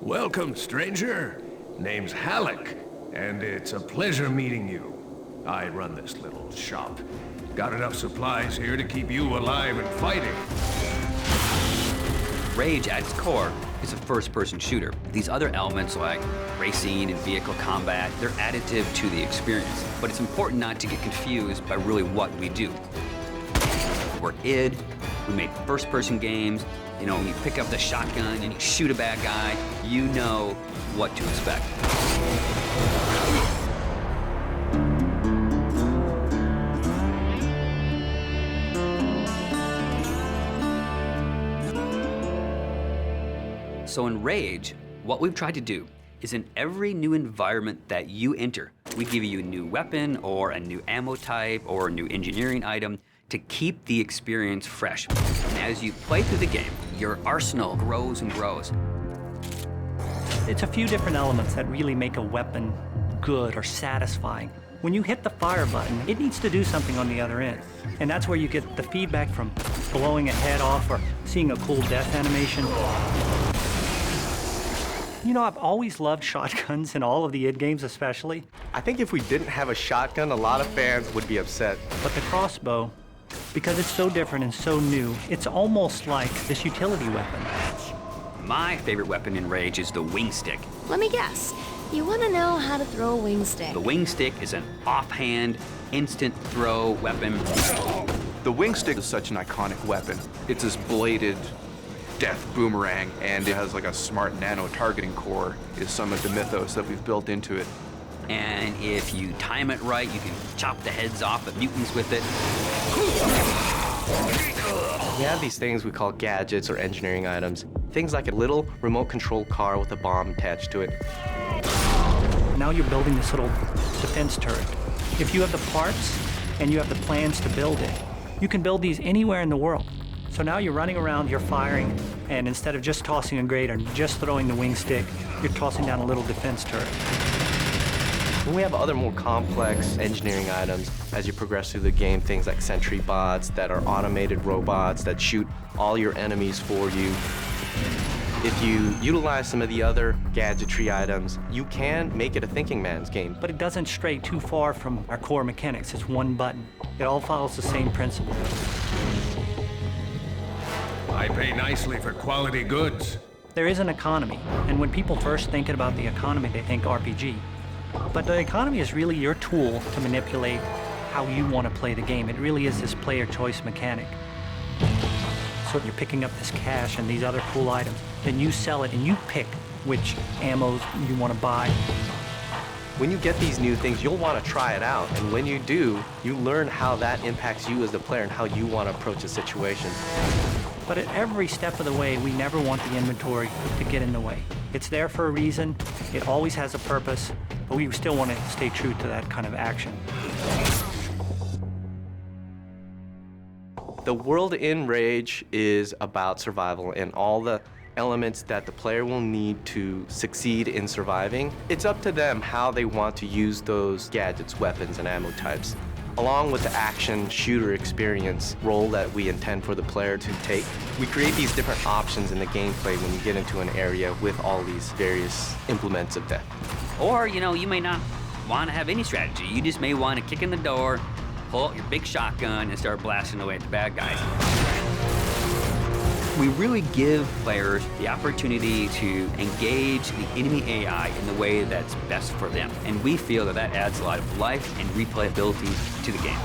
Welcome, stranger. Name's Halleck, and it's a pleasure meeting you. I run this little shop. Got enough supplies here to keep you alive and fighting. Rage, at its core, is a first-person shooter. These other elements like racing and vehicle combat, they're additive to the experience. But it's important not to get confused by really what we do. We're id, we make first-person games. You know, when you pick up the shotgun and you shoot a bad guy, you know what to expect. So in Rage, what we've tried to do is in every new environment that you enter, we give you a new weapon or a new ammo type or a new engineering item to keep the experience fresh. And as you play through the game, your arsenal grows and grows. It's a few different elements that really make a weapon good or satisfying. When you hit the fire button, it needs to do something on the other end. And that's where you get the feedback from blowing a head off or seeing a cool death animation. You know, I've always loved shotguns in all of the id games especially. I think if we didn't have a shotgun, a lot of fans would be upset. But the crossbow, because it's so different and so new, it's almost like this utility weapon. My favorite weapon in Rage is the wing stick. Let me guess. You want to know how to throw a wing stick. The wing stick is an offhand, instant throw weapon. The wing stick is such an iconic weapon. It's this bladed death boomerang, and it has like a smart nano targeting core, is some of the mythos that we've built into it. And if you time it right, you can chop the heads off of mutants with it. We have these things we call gadgets or engineering items. Things like a little remote control car with a bomb attached to it. Now you're building this little defense turret. If you have the parts and you have the plans to build it, you can build these anywhere in the world. So now you're running around, you're firing, and instead of just tossing a grenade or just throwing the wing stick, you're tossing down a little defense turret. We have other more complex engineering items as you progress through the game, things like sentry bots that are automated robots that shoot all your enemies for you. If you utilize some of the other gadgetry items, you can make it a thinking man's game. But it doesn't stray too far from our core mechanics. It's one button. It all follows the same principle. I pay nicely for quality goods. There is an economy, and when people first think about the economy, they think RPG. But the economy is really your tool to manipulate how you want to play the game. It really is this player choice mechanic. So you're picking up this cash and these other cool items, then you sell it and you pick which ammos you want to buy. When you get these new things, you'll want to try it out. And when you do, you learn how that impacts you as the player and how you want to approach a situation. But at every step of the way, we never want the inventory to get in the way. It's there for a reason. It always has a purpose, but we still want to stay true to that kind of action. The world in Rage is about survival and all the elements that the player will need to succeed in surviving. It's up to them how they want to use those gadgets, weapons, and ammo types, along with the action shooter experience role that we intend for the player to take. We create these different options in the gameplay when you get into an area with all these various implements of death. Or, you know, you may not want to have any strategy. You just may want to kick in the door, pull out your big shotgun, and start blasting away at the bad guys. We really give players the opportunity to engage the enemy AI in the way that's best for them. And we feel that that adds a lot of life and replayability to the game.